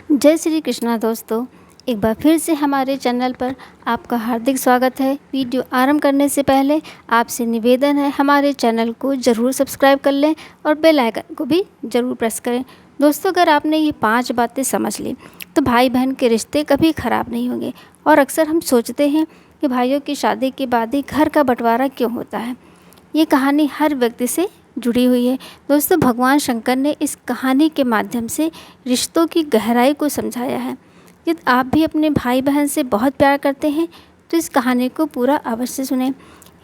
जय श्री कृष्णा दोस्तों, एक बार फिर से हमारे चैनल पर आपका हार्दिक स्वागत है। वीडियो आरंभ करने से पहले आपसे निवेदन है, हमारे चैनल को ज़रूर सब्सक्राइब कर लें और बेल आइकन को भी ज़रूर प्रेस करें। दोस्तों, अगर आपने ये 5 बातें समझ ली तो भाई बहन के रिश्ते कभी ख़राब नहीं होंगे। और अक्सर हम सोचते हैं कि भाइयों की शादी के बाद ही घर का बंटवारा क्यों होता है। ये कहानी हर व्यक्ति से जुड़ी हुई है। दोस्तों, भगवान शंकर ने इस कहानी के माध्यम से रिश्तों की गहराई को समझाया है। यदि आप भी अपने भाई बहन से बहुत प्यार करते हैं तो इस कहानी को पूरा अवश्य सुनें।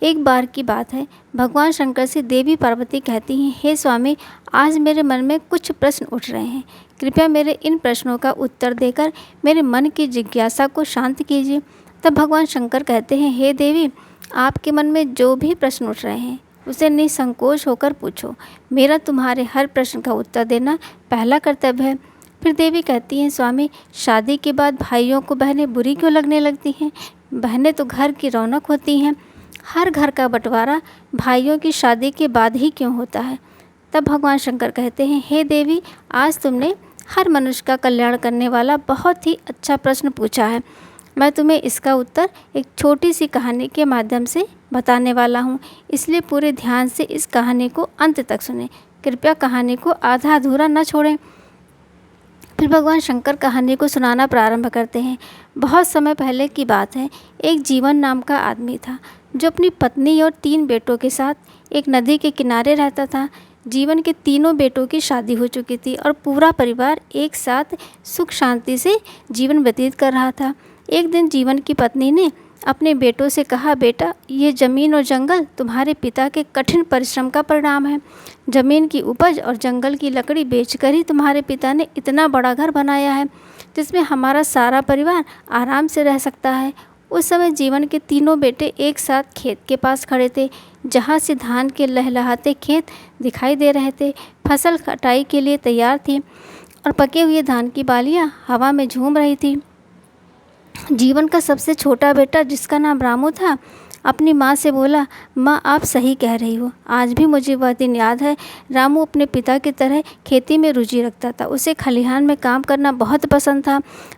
एक बार की बात है, भगवान शंकर से देवी पार्वती कहती हैं, हे स्वामी, आज मेरे मन में कुछ प्रश्न उठ रहे हैं। कृपया मेरे इन प्रश्नों का उत्तर देकर मेरे मन की जिज्ञासा को शांत कीजिए। तब भगवान शंकर कहते हैं, हे देवी, आपके मन में जो भी प्रश्न उठ रहे हैं उसे निसंकोच होकर पूछो। मेरा तुम्हारे हर प्रश्न का उत्तर देना पहला कर्तव्य है। फिर देवी कहती हैं, स्वामी, शादी के बाद भाइयों को बहनें बुरी क्यों लगने लगती हैं? बहनें तो घर की रौनक होती हैं। हर घर का बंटवारा भाइयों की शादी के बाद ही क्यों होता है? तब भगवान शंकर कहते हैं, हे देवी, आज तुमने हर मनुष्य का कल्याण करने वाला बहुत ही अच्छा प्रश्न पूछा है। मैं तुम्हें इसका उत्तर एक छोटी सी कहानी के माध्यम से बताने वाला हूँ, इसलिए पूरे ध्यान से इस कहानी को अंत तक सुनें। कृपया कहानी को आधा अधूरा न छोड़ें। फिर भगवान शंकर कहानी को सुनाना प्रारंभ करते हैं। बहुत समय पहले की बात है, एक जीवन नाम का आदमी था जो अपनी पत्नी और 3 बेटों के साथ एक नदी के किनारे रहता था। जीवन के तीनों बेटों की शादी हो चुकी थी और पूरा परिवार एक साथ सुख शांति से जीवन व्यतीत कर रहा था। एक दिन जीवन की पत्नी ने अपने बेटों से कहा, बेटा, ये ज़मीन और जंगल तुम्हारे पिता के कठिन परिश्रम का परिणाम है। ज़मीन की उपज और जंगल की लकड़ी बेचकर ही तुम्हारे पिता ने इतना बड़ा घर बनाया है जिसमें हमारा सारा परिवार आराम से रह सकता है। उस समय जीवन के तीनों बेटे एक साथ खेत के पास खड़े थे, जहाँ से धान के लहलहाते खेत दिखाई दे रहे थे। फसल कटाई के लिए तैयार थी और पके हुए धान की बालियाँ हवा में झूम रही थी। जीवन का सबसे छोटा बेटा, जिसका नाम रामू था, अपनी माँ से बोला, माँ, आप सही कह रही हो। आज भी मुझे वह दिन याद है। रामू अपने पिता की तरह खेती में रुचि रखता था। उसे खलिहान में काम करना बहुत पसंद था।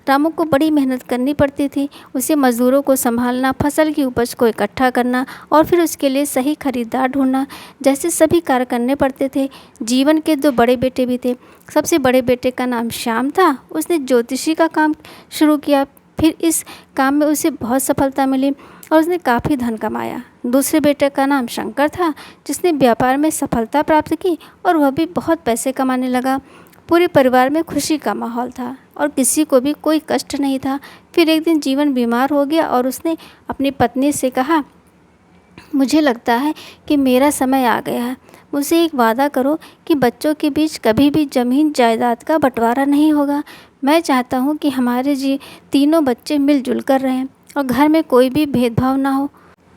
रामू को बड़ी मेहनत करनी पड़ती थी। उसे मज़दूरों को संभालना, फसल की उपज को इकट्ठा करना और फिर उसके लिए सही खरीदार ढूंढना जैसे सभी कार्य करने पड़ते थे। जीवन के 2 बड़े बेटे भी थे। सबसे बड़े बेटे का नाम श्याम था। उसने ज्योतिषी का काम शुरू किया। फिर इस काम में उसे बहुत सफलता मिली और उसने काफ़ी धन कमाया। दूसरे बेटे का नाम शंकर था, जिसने व्यापार में सफलता प्राप्त की और वह भी बहुत पैसे कमाने लगा। पूरे परिवार में खुशी का माहौल था और किसी को भी कोई कष्ट नहीं था। फिर एक दिन जीवन बीमार हो गया और उसने अपनी पत्नी से कहा, मुझे लगता है कि मेरा समय आ गया है। मुझसे एक वादा करो कि बच्चों के बीच कभी भी ज़मीन जायदाद का बंटवारा नहीं होगा। मैं चाहता हूँ कि हमारे तीनों बच्चे मिलजुल कर रहें और घर में कोई भी भेदभाव ना हो,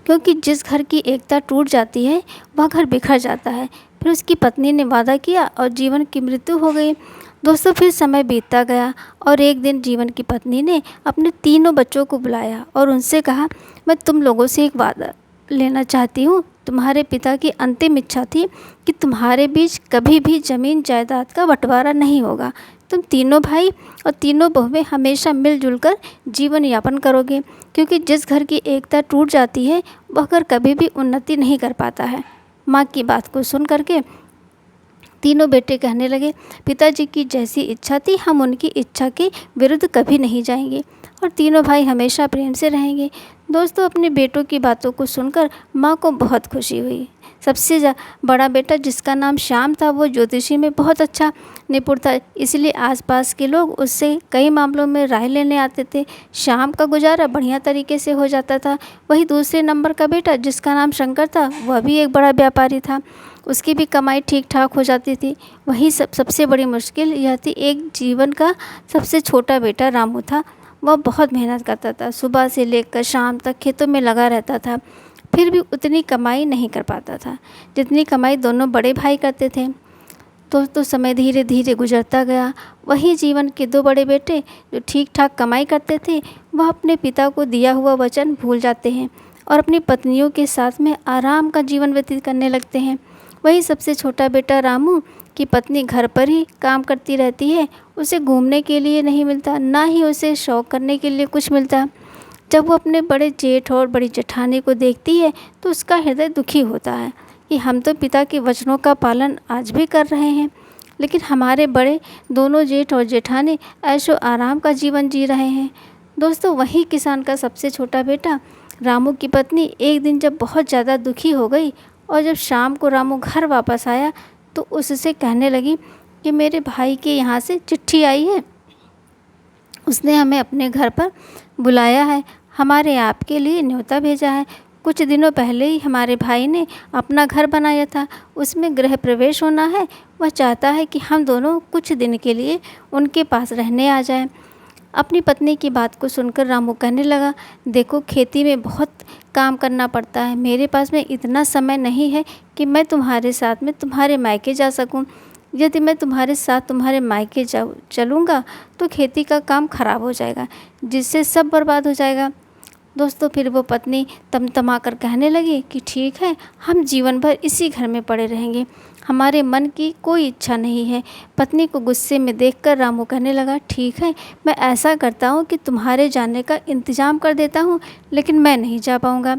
क्योंकि जिस घर की एकता टूट जाती है वह घर बिखर जाता है। फिर उसकी पत्नी ने वादा किया और जीवन की मृत्यु हो गई। दोस्तों, फिर समय बीतता गया और एक दिन जीवन की पत्नी ने अपने तीनों बच्चों को बुलाया और उनसे कहा, मैं तुम लोगों से एक वादा लेना चाहती हूँ। तुम्हारे पिता की अंतिम इच्छा थी कि तुम्हारे बीच कभी भी ज़मीन जायदाद का बंटवारा नहीं होगा। तुम तीनों भाई और तीनों बहुएं हमेशा मिलजुल कर जीवन यापन करोगे, क्योंकि जिस घर की एकता टूट जाती है वह घर कभी भी उन्नति नहीं कर पाता है। माँ की बात को सुन करके तीनों बेटे कहने लगे, पिताजी की जैसी इच्छा थी, हम उनकी इच्छा के विरुद्ध कभी नहीं जाएंगे और तीनों भाई हमेशा प्रेम से रहेंगे। दोस्तों, अपने बेटों की बातों को सुनकर माँ को बहुत खुशी हुई। सबसे बड़ा बेटा, जिसका नाम श्याम था, वो ज्योतिषी में बहुत अच्छा निपुण था, इसलिए आसपास के लोग उससे कई मामलों में राय लेने आते थे। श्याम का गुजारा बढ़िया तरीके से हो जाता था। वही दूसरे नंबर का बेटा, जिसका नाम शंकर था, वह भी एक बड़ा व्यापारी था। उसकी भी कमाई ठीक ठाक हो जाती थी। वही सबसे बड़ी मुश्किल यह थी, एक जीवन का सबसे छोटा बेटा रामू था। वह बहुत मेहनत करता था, सुबह से लेकर शाम तक खेतों में लगा रहता था, फिर भी उतनी कमाई नहीं कर पाता था जितनी कमाई दोनों बड़े भाई करते थे। तो समय धीरे धीरे गुजरता गया। वही जीवन के 2 बड़े बेटे जो ठीक ठाक कमाई करते थे, वह अपने पिता को दिया हुआ वचन भूल जाते हैं और अपनी पत्नियों के साथ में आराम का जीवन व्यतीत करने लगते हैं। वही सबसे छोटा बेटा रामू कि पत्नी घर पर ही काम करती रहती है, उसे घूमने के लिए नहीं मिलता, ना ही उसे शौक़ करने के लिए कुछ मिलता। जब वो अपने बड़े जेठ और बड़ी जेठानी को देखती है तो उसका हृदय दुखी होता है कि हम तो पिता के वचनों का पालन आज भी कर रहे हैं, लेकिन हमारे बड़े दोनों जेठ और जेठानी ऐशो आराम का जीवन जी रहे हैं। दोस्तों, वही किसान का सबसे छोटा बेटा रामू की पत्नी एक दिन जब बहुत ज़्यादा दुखी हो गई और जब शाम को रामू घर वापस आया तो उससे कहने लगी कि मेरे भाई के यहाँ से चिट्ठी आई है, उसने हमें अपने घर पर बुलाया है, हमारे आपके लिए न्योता भेजा है। कुछ दिनों पहले ही हमारे भाई ने अपना घर बनाया था, उसमें गृह प्रवेश होना है। वह चाहता है कि हम दोनों कुछ दिन के लिए उनके पास रहने आ जाएं। अपनी पत्नी की बात को सुनकर रामू कहने लगा, देखो खेती में बहुत काम करना पड़ता है, मेरे पास में इतना समय नहीं है कि मैं तुम्हारे साथ में तुम्हारे मायके जा सकूं। यदि मैं तुम्हारे साथ तुम्हारे मायके चलूँगा तो खेती का काम खराब हो जाएगा, जिससे सब बर्बाद हो जाएगा। दोस्तों, फिर वो पत्नी तमतमा कर कहने लगी कि ठीक है, हम जीवन भर इसी घर में पड़े रहेंगे, हमारे मन की कोई इच्छा नहीं है। पत्नी को गुस्से में देखकर रामू कहने लगा, ठीक है, मैं ऐसा करता हूँ कि तुम्हारे जाने का इंतज़ाम कर देता हूँ, लेकिन मैं नहीं जा पाऊँगा।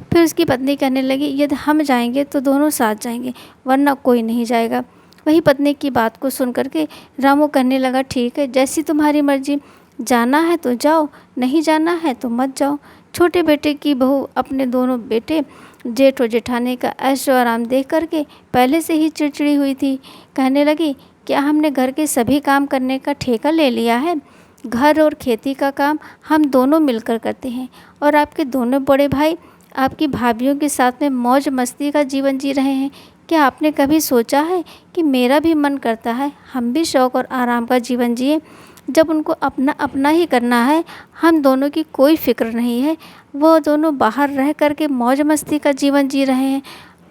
फिर उसकी पत्नी कहने लगी, यदि हम जाएंगे तो दोनों साथ जाएंगे, वरना कोई नहीं जाएगा। वही पत्नी की बात को सुन करके रामू कहने लगा, ठीक है, जैसी तुम्हारी मर्जी, जाना है तो जाओ, नहीं जाना है तो मत जाओ। छोटे बेटे की बहू अपने दोनों बेटे जेठ और जेठानी का ऐशो आराम देख करके पहले से ही चिड़चिड़ी हुई थी। कहने लगी, क्या हमने घर के सभी काम करने का ठेका ले लिया है? घर और खेती का काम हम दोनों मिलकर करते हैं और आपके दोनों बड़े भाई आपकी भाभीयों के साथ में मौज मस्ती का जीवन जी रहे हैं। क्या आपने कभी सोचा है कि मेरा भी मन करता है हम भी शौक़ और आराम का जीवन जिए? जब उनको अपना अपना ही करना है, हम दोनों की कोई फ़िक्र नहीं है, वो दोनों बाहर रह कर के मौज मस्ती का जीवन जी रहे हैं,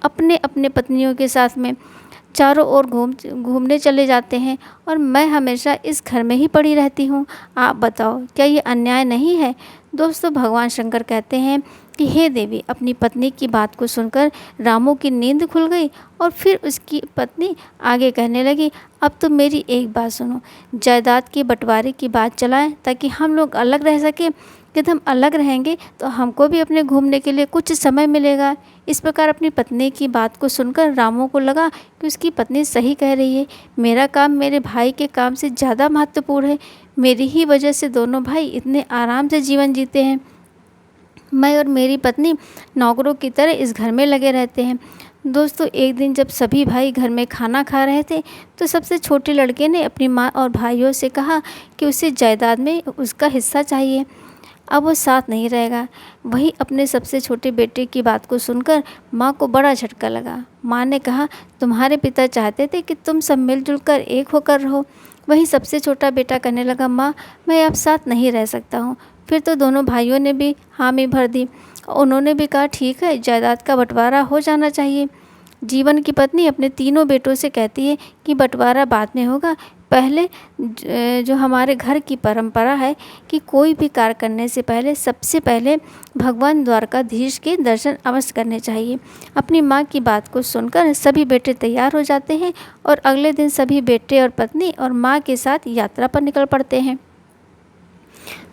अपने अपने पत्नियों के साथ में चारों ओर घूमने चले जाते हैं और मैं हमेशा इस घर में ही पड़ी रहती हूँ। आप बताओ, क्या ये अन्याय नहीं है? दोस्तों, भगवान शंकर कहते हैं कि हे देवी, अपनी पत्नी की बात को सुनकर रामू की नींद खुल गई और फिर उसकी पत्नी आगे कहने लगी, अब तो मेरी एक बात सुनो, जायदाद के बंटवारे की बात चलाएं ताकि हम लोग अलग रह सकें। यदि हम अलग रहेंगे तो हमको भी अपने घूमने के लिए कुछ समय मिलेगा। इस प्रकार अपनी पत्नी की बात को सुनकर रामू को लगा कि उसकी पत्नी सही कह रही है, मेरा काम मेरे भाई के काम से ज़्यादा महत्वपूर्ण है, मेरी ही वजह से दोनों भाई इतने आराम से जीवन जीते हैं। मैं और मेरी पत्नी नौकरों की तरह इस घर में लगे रहते हैं। दोस्तों, एक दिन जब सभी भाई घर में खाना खा रहे थे तो सबसे छोटे लड़के ने अपनी माँ और भाइयों से कहा कि उसे जायदाद में उसका हिस्सा चाहिए, अब वो साथ नहीं रहेगा। वही अपने सबसे छोटे बेटे की बात को सुनकर माँ को बड़ा झटका लगा। माँ ने कहा, तुम्हारे पिता चाहते थे कि तुम सब मिलजुल कर एक होकर रहो। वही सबसे छोटा बेटा कहने लगा, माँ, मैं अब साथ नहीं रह सकता हूँ। फिर तो दोनों भाइयों ने भी हामी भर दी। उन्होंने भी कहा, ठीक है, जायदाद का बंटवारा हो जाना चाहिए। जीवन की पत्नी अपने तीनों बेटों से कहती है कि बंटवारा बाद में होगा, पहले जो हमारे घर की परंपरा है कि कोई भी कार्य करने से पहले सबसे पहले भगवान द्वारकाधीश के दर्शन अवश्य करने चाहिए। अपनी माँ की बात को सुनकर सभी बेटे तैयार हो जाते हैं और अगले दिन सभी बेटे और पत्नी और माँ के साथ यात्रा पर निकल पड़ते हैं।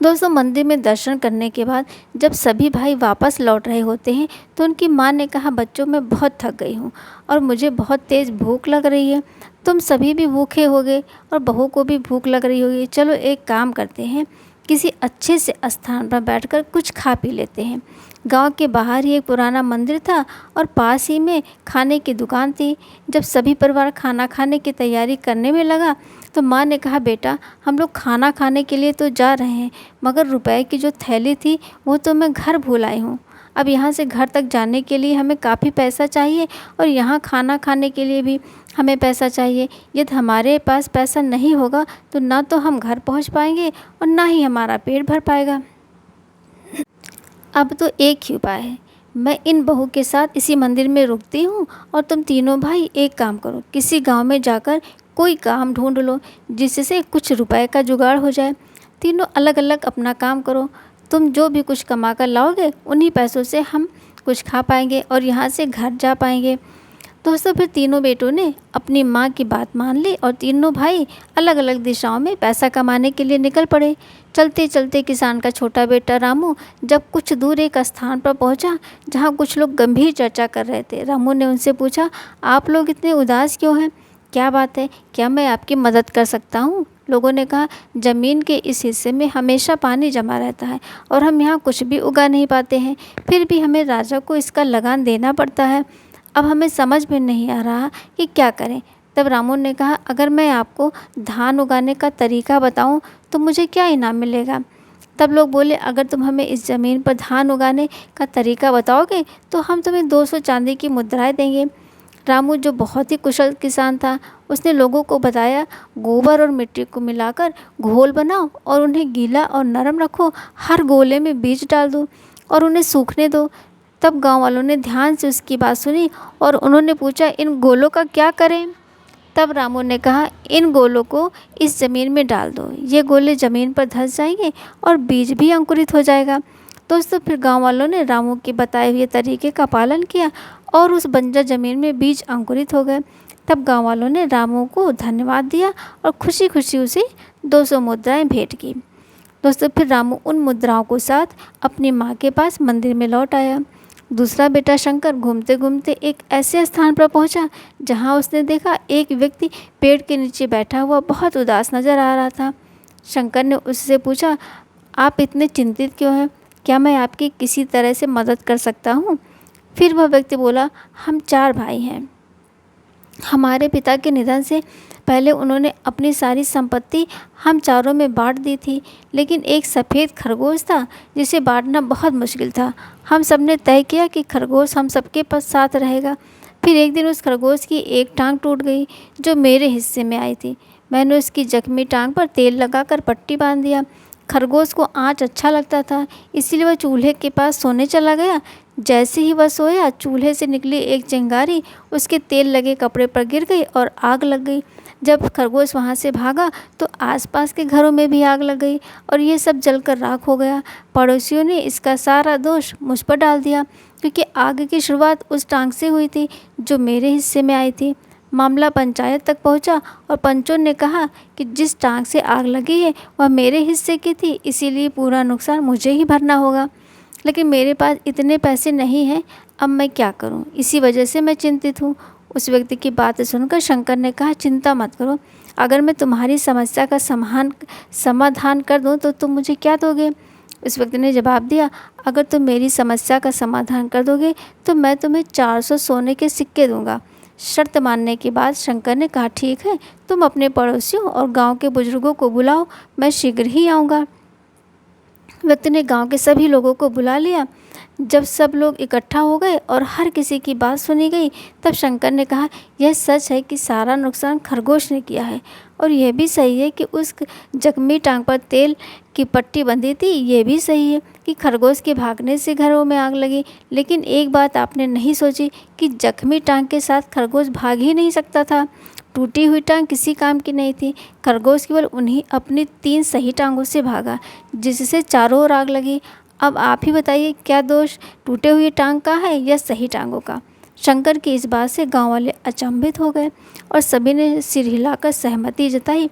दोस्तों, मंदिर में दर्शन करने के बाद जब सभी भाई वापस लौट रहे होते हैं तो उनकी माँ ने कहा, बच्चों, मैं बहुत थक गई हूँ और मुझे बहुत तेज़ भूख लग रही है। तुम सभी भी भूखे होगे और बहू को भी भूख लग रही होगी। चलो एक काम करते हैं, किसी अच्छे से स्थान पर बैठकर कुछ खा पी लेते हैं। गांव के बाहर ही एक पुराना मंदिर था और पास ही में खाने की दुकान थी। जब सभी परिवार खाना खाने की तैयारी करने में लगा तो माँ ने कहा, बेटा, हम लोग खाना खाने के लिए तो जा रहे हैं, मगर रुपए की जो थैली थी वो तो मैं घर भूल आई हूँ। अब यहाँ से घर तक जाने के लिए हमें काफ़ी पैसा चाहिए और यहाँ खाना खाने के लिए भी हमें पैसा चाहिए। यदि हमारे पास पैसा नहीं होगा तो ना तो हम घर पहुँच पाएंगे और ना ही हमारा पेट भर पाएगा। अब तो एक ही उपाय है, मैं इन बहू के साथ इसी मंदिर में रुकती हूँ और तुम तीनों भाई एक काम करो, किसी गांव में जाकर कोई काम ढूंढ लो जिससे कुछ रुपए का जुगाड़ हो जाए। तीनों अलग अलग अपना काम करो, तुम जो भी कुछ कमा कर लाओगे उन्हीं पैसों से हम कुछ खा पाएंगे और यहाँ से घर जा पाएंगे। दोस्तों फिर तीनों बेटों ने अपनी माँ की बात मान ली और तीनों भाई अलग अलग दिशाओं में पैसा कमाने के लिए निकल पड़े। चलते चलते किसान का छोटा बेटा रामू जब कुछ दूर एक स्थान पर पहुंचा जहां कुछ लोग गंभीर चर्चा कर रहे थे। रामू ने उनसे पूछा, आप लोग इतने उदास क्यों हैं? क्या बात है? क्या मैं आपकी मदद कर सकता हूँ? लोगों ने कहा, ज़मीन के इस हिस्से में हमेशा पानी जमा रहता है और हम यहाँ कुछ भी उगा नहीं पाते हैं। फिर भी हमें राजा को इसका लगान देना पड़ता है। अब हमें समझ में नहीं आ रहा कि क्या करें। तब रामू ने कहा, अगर मैं आपको धान उगाने का तरीका बताऊं तो मुझे क्या इनाम मिलेगा? तब लोग बोले, अगर तुम हमें इस ज़मीन पर धान उगाने का तरीका बताओगे तो हम तुम्हें 200 चांदी की मुद्राएं देंगे। रामू जो बहुत ही कुशल किसान था, उसने लोगों को बताया, गोबर और मिट्टी को मिलाकर घोल बनाओ और उन्हें गीला और नरम रखो। हर गोले में बीज डाल दो और उन्हें सूखने दो। तब गांव वालों ने ध्यान से उसकी बात सुनी और उन्होंने पूछा, इन गोलों का क्या करें? तब रामू ने कहा, इन गोलों को इस ज़मीन में डाल दो। ये गोले ज़मीन पर धंस जाएंगे और बीज भी अंकुरित हो जाएगा। दोस्तों फिर गांव वालों ने रामू के बताए हुए तरीके का पालन किया और उस बंजर ज़मीन में बीज अंकुरित हो गए। तब गांव वालों ने रामू को धन्यवाद दिया और खुशी खुशी उसे 200 मुद्राएं भेंट की। दोस्तों फिर रामू उन मुद्राओं के साथ अपनी माँ के पास मंदिर में लौट आया। दूसरा बेटा शंकर घूमते घूमते एक ऐसे स्थान पर पहुंचा जहां उसने देखा एक व्यक्ति पेड़ के नीचे बैठा हुआ बहुत उदास नज़र आ रहा था। शंकर ने उससे पूछा, आप इतने चिंतित क्यों हैं? क्या मैं आपकी किसी तरह से मदद कर सकता हूँ? फिर वह व्यक्ति बोला, हम 4 भाई हैं। हमारे पिता के निधन से पहले उन्होंने अपनी सारी संपत्ति हम चारों में बांट दी थी, लेकिन एक सफ़ेद खरगोश था जिसे बांटना बहुत मुश्किल था। हम सब ने तय किया कि खरगोश हम सबके पास साथ रहेगा। फिर एक दिन उस खरगोश की एक टांग टूट गई जो मेरे हिस्से में आई थी। मैंने उसकी जख्मी टांग पर तेल लगाकर पट्टी बांध दिया। खरगोश को आँच अच्छा लगता था, इसीलिए वह चूल्हे के पास सोने चला गया। जैसे ही वह सोया, चूल्हे से निकली एक चिंगारी उसके तेल लगे कपड़े पर गिर गई और आग लग गई। जब खरगोश वहाँ से भागा तो आसपास के घरों में भी आग लग गई और ये सब जलकर राख हो गया। पड़ोसियों ने इसका सारा दोष मुझ पर डाल दिया क्योंकि आग की शुरुआत उस टांग से हुई थी जो मेरे हिस्से में आई थी। मामला पंचायत तक पहुंचा और पंचों ने कहा कि जिस टांग से आग लगी है वह मेरे हिस्से की थी, इसीलिए पूरा नुकसान मुझे ही भरना होगा। लेकिन मेरे पास इतने पैसे नहीं हैं, अब मैं क्या करूं? इसी वजह से मैं चिंतित हूं। उस व्यक्ति की बात सुनकर शंकर ने कहा, चिंता मत करो, अगर मैं तुम्हारी समस्या का समाधान कर दूं तो तुम मुझे क्या दोगे? उस व्यक्ति ने जवाब दिया, अगर तुम मेरी समस्या का समाधान कर दोगे तो मैं तुम्हें 400 सोने के सिक्के दूंगा। शर्त मानने के बाद शंकर ने कहा, ठीक है, तुम अपने पड़ोसियों और गांव के बुजुर्गों को बुलाओ, मैं शीघ्र ही आऊँगा। व्यक्ति ने गांव के सभी लोगों को बुला लिया। जब सब लोग इकट्ठा हो गए और हर किसी की बात सुनी गई, तब शंकर ने कहा, यह सच है कि सारा नुकसान खरगोश ने किया है और यह भी सही है कि उस जख्मी टांग पर तेल की पट्टी बंधी थी। यह भी सही है कि खरगोश के भागने से घरों में आग लगी। लेकिन एक बात आपने नहीं सोची कि जख्मी टांग के साथ खरगोश भाग ही नहीं सकता था। टूटी हुई टांग किसी काम की नहीं थी। खरगोश केवल उन्हीं अपनी 3 सही टांगों से भागा जिससे चारों ओर आग लगी। अब आप ही बताइए, क्या दोष टूटे हुई टांग का है या सही टांगों का? शंकर की इस बात से गांव वाले अचंभित हो गए और सभी ने सिर हिलाकर सहमति जताई।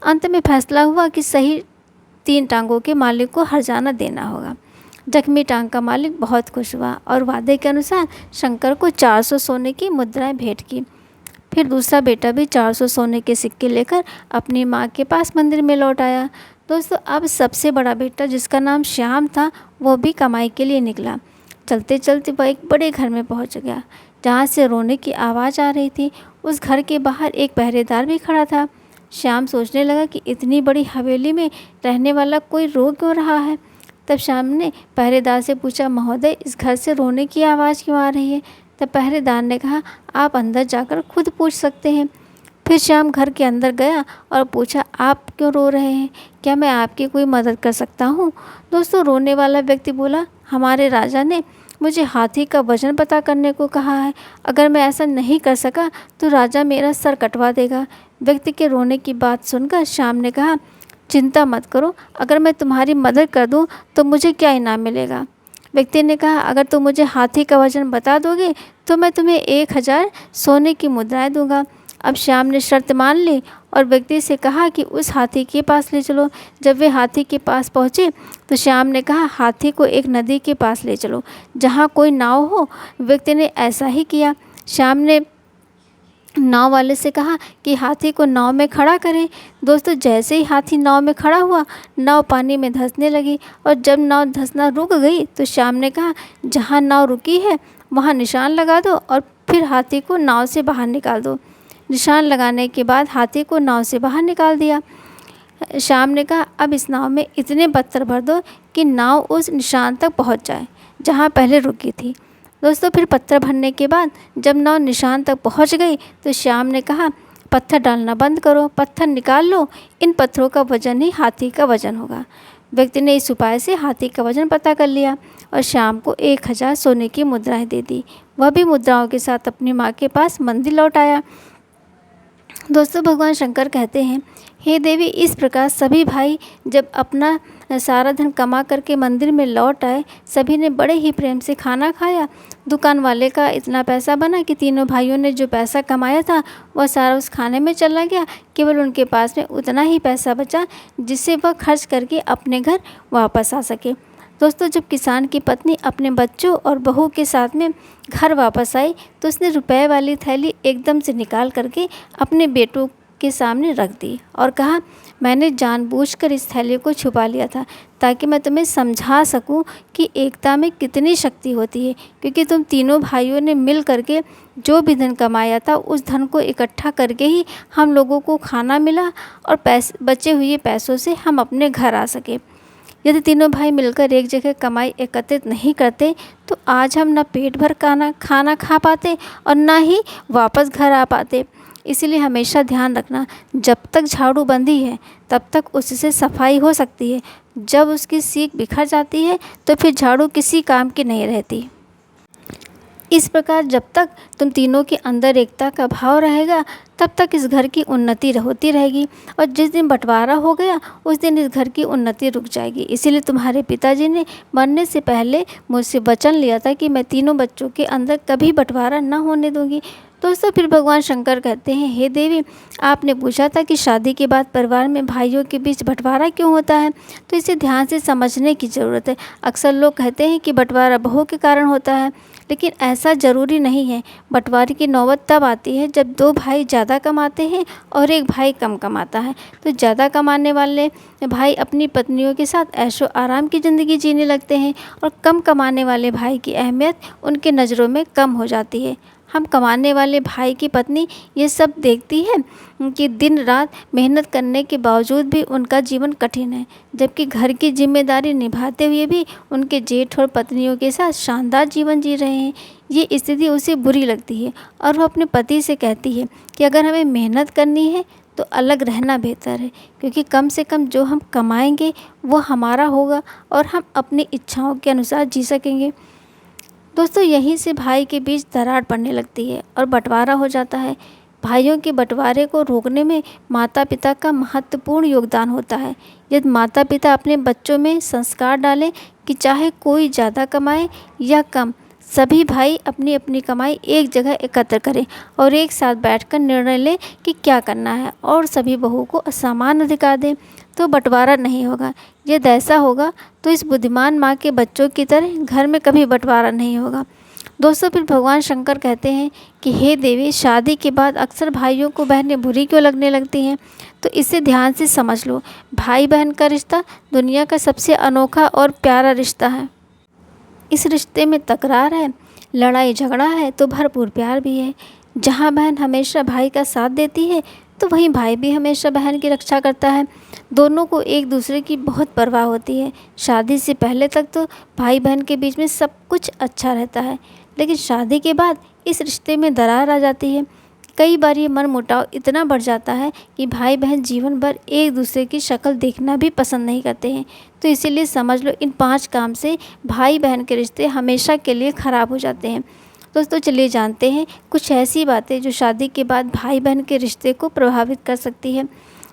अंत में फैसला हुआ कि सही 3 टांगों के मालिक को हर्जाना देना होगा। जख्मी टांग का मालिक बहुत खुश हुआ और वादे के अनुसार शंकर को 400 सोने की मुद्राएं भेंट की। फिर दूसरा बेटा भी 400 सोने के सिक्के लेकर अपनी माँ के पास मंदिर में लौट आया। दोस्तों अब सबसे बड़ा बेटा, जिसका नाम श्याम था, वह भी कमाई के लिए निकला। चलते चलते वह एक बड़े घर में पहुंच गया जहां से रोने की आवाज़ आ रही थी। उस घर के बाहर एक पहरेदार भी खड़ा था। श्याम सोचने लगा कि इतनी बड़ी हवेली में रहने वाला कोई रो क्यों रहा है। तब श्याम ने पहरेदार से पूछा, महोदय, इस घर से रोने की आवाज़ क्यों आ रही है? तब पहरेदार ने कहा, आप अंदर जाकर खुद पूछ सकते हैं। फिर श्याम घर के अंदर गया और पूछा, आप क्यों रो रहे हैं? क्या मैं आपकी कोई मदद कर सकता हूँ? दोस्तों रोने वाला व्यक्ति बोला, हमारे राजा ने मुझे हाथी का वजन पता करने को कहा है। अगर मैं ऐसा नहीं कर सका तो राजा मेरा सर कटवा देगा। व्यक्ति के रोने की बात सुनकर श्याम ने कहा, चिंता मत करो, अगर मैं तुम्हारी मदद कर दूं तो मुझे क्या इनाम मिलेगा? व्यक्ति ने कहा, अगर तुम मुझे हाथी का वजन बता दोगे तो मैं तुम्हें 1000 सोने की मुद्राएं दूंगा। अब श्याम ने शर्त मान ली और व्यक्ति से कहा कि उस हाथी के पास ले चलो। जब वे हाथी के पास पहुँचे तो श्याम ने कहा, हाथी को एक नदी के पास ले चलो जहाँ कोई नाव हो। व्यक्ति ने ऐसा ही किया। श्याम ने नाव वाले से कहा कि हाथी को नाव में खड़ा करें। दोस्तों, जैसे ही हाथी नाव में खड़ा हुआ, नाव पानी में धंसने लगी और जब नाव धंसना रुक गई तो श्याम ने कहा, जहाँ नाव रुकी है वहाँ निशान लगा दो और फिर हाथी को नाव से बाहर निकाल दो। निशान लगाने के बाद हाथी को नाव से बाहर निकाल दिया। श्याम ने कहा, अब इस नाव में इतने पत्थर भर दो कि नाव उस निशान तक पहुँच जाए जहाँ पहले रुकी थी। दोस्तों, फिर पत्थर भरने के बाद जब नाव निशान तक पहुंच गई तो श्याम ने कहा, पत्थर डालना बंद करो, पत्थर निकाल लो, इन पत्थरों का वजन ही हाथी का वजन होगा। व्यक्ति ने इस उपाय से हाथी का वजन पता कर लिया और श्याम को 1000 सोने की मुद्राएं दे दी। वह भी मुद्राओं के साथ अपनी माँ के पास मंदिर लौट आया। दोस्तों, भगवान शंकर कहते हैं, हे देवी, इस प्रकार सभी भाई जब अपना सारा धन कमा करके मंदिर में लौट आए, सभी ने बड़े ही प्रेम से खाना खाया। दुकान वाले का इतना पैसा बना कि तीनों भाइयों ने जो पैसा कमाया था वह सारा उस खाने में चला गया। केवल उनके पास में उतना ही पैसा बचा जिससे वह खर्च करके अपने घर वापस आ सके। दोस्तों, जब किसान की पत्नी अपने बच्चों और बहू के साथ में घर वापस आई तो उसने रुपए वाली थैली एकदम से निकाल करके अपने बेटों के सामने रख दी और कहा, मैंने जानबूझकर इस थैली को छुपा लिया था ताकि मैं तुम्हें समझा सकूं कि एकता में कितनी शक्ति होती है, क्योंकि तुम तीनों भाइयों ने मिल करके जो भी धन कमाया था उस धन को इकट्ठा करके ही हम लोगों को खाना मिला और बचे हुए पैसों से हम अपने घर आ सके। यदि तीनों भाई मिलकर एक जगह कमाई एकत्रित नहीं करते तो आज हम न पेट भर खाना खा पाते और न ही वापस घर आ पाते। इसीलिए हमेशा ध्यान रखना, जब तक झाड़ू बंधी है तब तक उससे सफाई हो सकती है। जब उसकी सीख बिखर जाती है तो फिर झाड़ू किसी काम की नहीं रहती। इस प्रकार जब तक तुम तीनों के अंदर एकता का भाव रहेगा तब तक इस घर की उन्नति होती रहेगी और जिस दिन बंटवारा हो गया उस दिन इस घर की उन्नति रुक जाएगी। इसीलिए तुम्हारे पिताजी ने मरने से पहले मुझसे वचन लिया था कि मैं तीनों बच्चों के अंदर कभी बंटवारा न होने दूंगी। दोस्तों, फिर भगवान शंकर कहते हैं, हे देवी, आपने पूछा था कि शादी के बाद परिवार में भाइयों के बीच बंटवारा क्यों होता है, तो इसे ध्यान से समझने की ज़रूरत है। अक्सर लोग कहते हैं कि बंटवारा बहू के कारण होता है, लेकिन ऐसा ज़रूरी नहीं है। बंटवारे की नौबत तब आती है जब दो भाई ज़्यादा कमाते हैं और एक भाई कम कमाता है। तो ज़्यादा कमाने वाले भाई अपनी पत्नियों के साथ ऐशो आराम की ज़िंदगी जीने लगते हैं और कम कमाने वाले भाई की अहमियत उनके नज़रों में कम हो जाती है। हम कमाने वाले भाई की पत्नी ये सब देखती है कि दिन रात मेहनत करने के बावजूद भी उनका जीवन कठिन है, जबकि घर की जिम्मेदारी निभाते हुए भी उनके जेठ और पत्नियों के साथ शानदार जीवन जी रहे हैं। ये स्थिति उसे बुरी लगती है और वह अपने पति से कहती है कि अगर हमें मेहनत करनी है तो अलग रहना बेहतर है, क्योंकि कम से कम जो हम कमाएंगे वो हमारा होगा और हम अपनी इच्छाओं के अनुसार जी सकेंगे। दोस्तों, यहीं से भाई के बीच दरार पड़ने लगती है और बंटवारा हो जाता है। भाइयों के बंटवारे को रोकने में माता पिता का महत्वपूर्ण योगदान होता है। यदि माता पिता अपने बच्चों में संस्कार डालें कि चाहे कोई ज़्यादा कमाए या कम, सभी भाई अपनी अपनी कमाई एक जगह एकत्र करें और एक साथ बैठकर निर्णय लें कि क्या करना है और सभी बहू को समान अधिकार दें, तो बंटवारा नहीं होगा। यदि ऐसा होगा तो इस बुद्धिमान माँ के बच्चों की तरह घर में कभी बंटवारा नहीं होगा। दोस्तों, फिर भगवान शंकर कहते हैं कि हे देवी, शादी के बाद अक्सर भाइयों को बहनें बुरी क्यों लगने लगती हैं, तो इसे ध्यान से समझ लो। भाई बहन का रिश्ता दुनिया का सबसे अनोखा और प्यारा रिश्ता है। इस रिश्ते में तकरार है, लड़ाई झगड़ा है तो भरपूर प्यार भी है। जहाँ बहन हमेशा भाई का साथ देती है तो वहीं भाई भी हमेशा बहन की रक्षा करता है। दोनों को एक दूसरे की बहुत परवाह होती है। शादी से पहले तक तो भाई बहन के बीच में सब कुछ अच्छा रहता है, लेकिन शादी के बाद इस रिश्ते में दरार आ जाती है। कई बार ये मनमुटाव इतना बढ़ जाता है कि भाई बहन जीवन भर एक दूसरे की शक्ल देखना भी पसंद नहीं करते हैं। तो इसीलिए समझ लो, इन 5 काम से भाई बहन के रिश्ते हमेशा के लिए ख़राब हो जाते हैं। दोस्तों, चलिए जानते हैं कुछ ऐसी बातें जो शादी के बाद भाई बहन के रिश्ते को प्रभावित कर सकती है।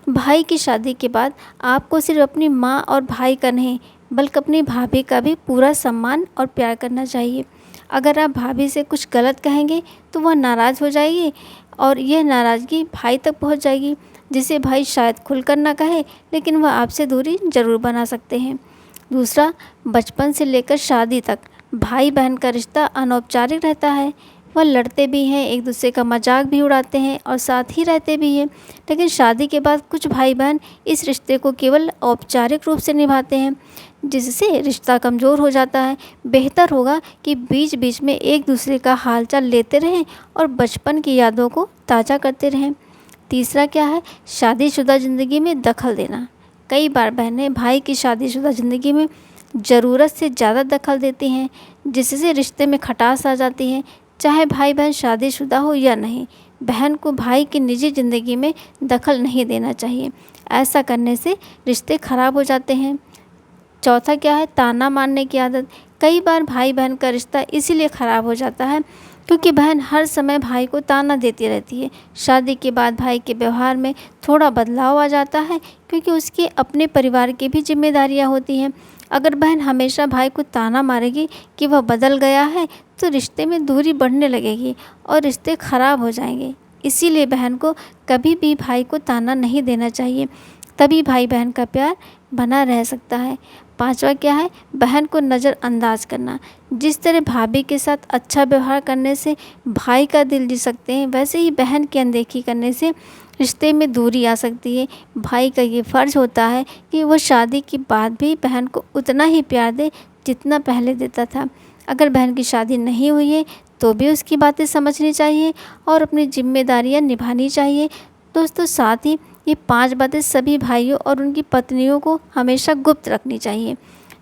भाई की शादी के बाद आपको सिर्फ अपनी माँ और भाई का नहीं बल्कि अपनी भाभी का भी पूरा सम्मान और प्यार करना चाहिए। अगर आप भाभी से कुछ गलत कहेंगे तो वह नाराज़ हो जाएगी और यह नाराज़गी भाई तक पहुंच जाएगी, जिसे भाई शायद खुलकर ना कहे लेकिन वह आपसे दूरी ज़रूर बना सकते हैं। दूसरा, बचपन से लेकर शादी तक भाई बहन का रिश्ता अनौपचारिक रहता है। वह लड़ते भी हैं, एक दूसरे का मजाक भी उड़ाते हैं और साथ ही रहते भी हैं। लेकिन शादी के बाद कुछ भाई बहन इस रिश्ते को केवल औपचारिक रूप से निभाते हैं, जिससे रिश्ता कमज़ोर हो जाता है। बेहतर होगा कि बीच बीच में एक दूसरे का हालचाल लेते रहें और बचपन की यादों को ताज़ा करते रहें। तीसरा क्या है, शादीशुदा ज़िंदगी में दखल देना। कई बार बहनें भाई की शादीशुदा ज़िंदगी में ज़रूरत से ज़्यादा दखल देती हैं, जिससे रिश्ते में खटास आ जाती है। चाहे भाई बहन शादीशुदा हो या नहीं, बहन को भाई की निजी ज़िंदगी में दखल नहीं देना चाहिए। ऐसा करने से रिश्ते खराब हो जाते हैं। चौथा क्या है, ताना मारने की आदत। कई बार भाई बहन का रिश्ता इसीलिए ख़राब हो जाता है क्योंकि बहन हर समय भाई को ताना देती रहती है। शादी के बाद भाई के व्यवहार में थोड़ा बदलाव आ जाता है क्योंकि उसके अपने परिवार की भी जिम्मेदारियां होती हैं। अगर बहन हमेशा भाई को ताना मारेगी कि वह बदल गया है तो रिश्ते में दूरी बढ़ने लगेगी और रिश्ते खराब हो जाएंगे। इसीलिए बहन को कभी भी भाई को ताना नहीं देना चाहिए, तभी भाई बहन का प्यार बना रह सकता है। पांचवा क्या है, बहन को नज़रअंदाज करना। जिस तरह भाभी के साथ अच्छा व्यवहार करने से भाई का दिल जीत सकते हैं, वैसे ही बहन की अनदेखी करने से रिश्ते में दूरी आ सकती है। भाई का ये फ़र्ज़ होता है कि वह शादी के बाद भी बहन को उतना ही प्यार दे जितना पहले देता था। अगर बहन की शादी नहीं हुई है तो भी उसकी बातें समझनी चाहिए और अपनी जिम्मेदारियां निभानी चाहिए। दोस्तों, साथ ही ये 5 बातें सभी भाइयों और उनकी पत्नियों को हमेशा गुप्त रखनी चाहिए,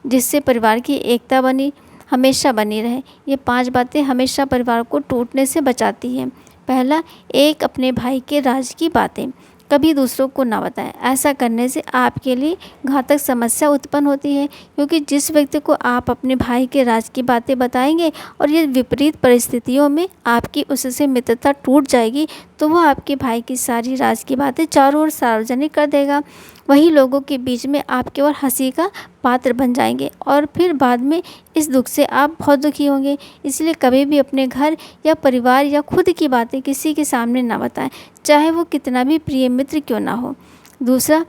जिससे परिवार की एकता हमेशा बनी रहे। ये 5 बातें हमेशा परिवार को टूटने से बचाती हैं। पहला, एक अपने भाई के राज की बातें कभी दूसरों को ना बताएं। ऐसा करने से आपके लिए घातक समस्या उत्पन्न होती है, क्योंकि जिस व्यक्ति को आप अपने भाई के राज की बातें बताएंगे और ये विपरीत परिस्थितियों में आपकी उससे मित्रता टूट जाएगी तो वह आपके भाई की सारी राज की बातें चारों ओर सार्वजनिक कर देगा। वही लोगों के बीच में आप केवल हंसी का पात्र बन जाएंगे और फिर बाद में इस दुख से आप बहुत दुखी होंगे। इसलिए कभी भी अपने घर या परिवार या खुद की बातें किसी के सामने ना बताएं, चाहे वो कितना भी प्रिय मित्र क्यों ना हो। दूसरा,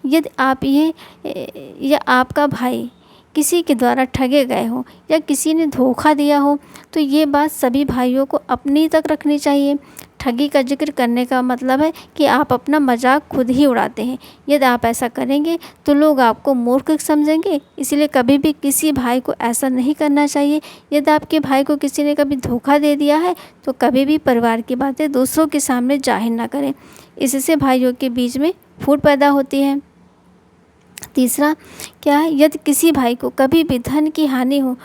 यदि आप या आपका भाई किसी के द्वारा ठगे गए हो या किसी ने धोखा दिया हो तो ये बात सभी भाइयों को अपनी तक रखनी चाहिए। ठगी का जिक्र करने का मतलब है कि आप अपना मजाक खुद ही उड़ाते हैं। यदि आप ऐसा करेंगे तो लोग आपको मूर्ख समझेंगे, इसलिए कभी भी किसी भाई को ऐसा नहीं करना चाहिए। यदि आपके भाई को किसी ने कभी धोखा दे दिया है तो कभी भी परिवार की बातें दूसरों के सामने जाहिर ना करें, इससे भाइयों के बीच में फूट पैदा होती है। तीसरा क्या है, यदि किसी भाई को कभी भी धन की हानि हो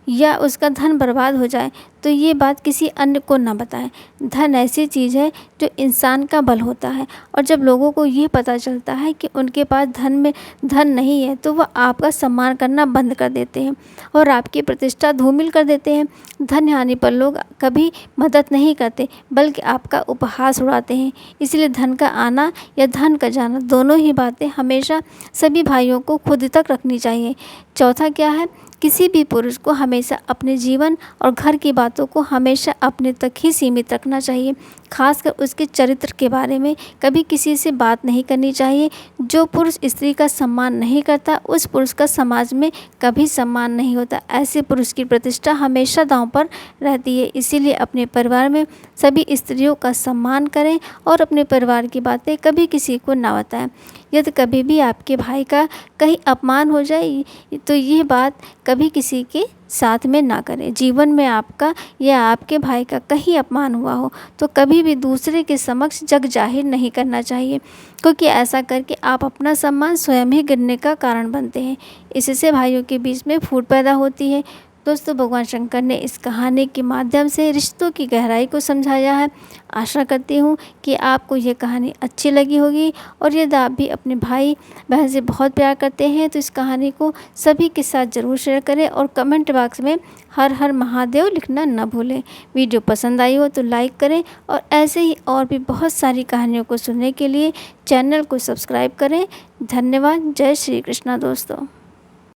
या उसका धन बर्बाद हो जाए तो ये बात किसी अन्य को ना बताएं। धन ऐसी चीज़ है जो इंसान का बल होता है और जब लोगों को ये पता चलता है कि उनके पास धन नहीं है तो वह आपका सम्मान करना बंद कर देते हैं और आपकी प्रतिष्ठा धूमिल कर देते हैं। धन हानि पर लोग कभी मदद नहीं करते बल्कि आपका उपहास उड़ाते हैं। इसलिए धन का आना या धन का जाना, दोनों ही बातें हमेशा सभी भाइयों को खुद तक रखनी चाहिए। चौथा क्या है, किसी भी पुरुष को हमेशा अपने जीवन और घर की बातों को हमेशा अपने तक ही सीमित रखना चाहिए। खासकर उसके चरित्र के बारे में कभी किसी से बात नहीं करनी चाहिए। जो पुरुष स्त्री का सम्मान नहीं करता उस पुरुष का समाज में कभी सम्मान नहीं होता। ऐसे पुरुष की प्रतिष्ठा हमेशा दांव पर रहती है। इसीलिए अपने परिवार में सभी स्त्रियों का सम्मान करें और अपने परिवार की बातें कभी किसी को ना बताएं। यदि कभी भी आपके भाई का कहीं अपमान हो जाए तो यह बात कभी किसी के साथ में ना करें। जीवन में आपका या आपके भाई का कहीं अपमान हुआ हो तो कभी भी दूसरे के समक्ष जग जाहिर नहीं करना चाहिए, क्योंकि ऐसा करके आप अपना सम्मान स्वयं ही गिरने का कारण बनते हैं। इससे भाइयों के बीच में फूट पैदा होती है। दोस्तों, भगवान शंकर ने इस कहानी के माध्यम से रिश्तों की गहराई को समझाया है। आशा करती हूँ कि आपको ये कहानी अच्छी लगी होगी, और यदि आप भी अपने भाई बहन से बहुत प्यार करते हैं तो इस कहानी को सभी के साथ ज़रूर शेयर करें और कमेंट बॉक्स में हर हर महादेव लिखना न भूलें। वीडियो पसंद आई हो तो लाइक करें, और ऐसे ही और भी बहुत सारी कहानियों को सुनने के लिए चैनल को सब्सक्राइब करें। धन्यवाद। जय श्री कृष्णा दोस्तों।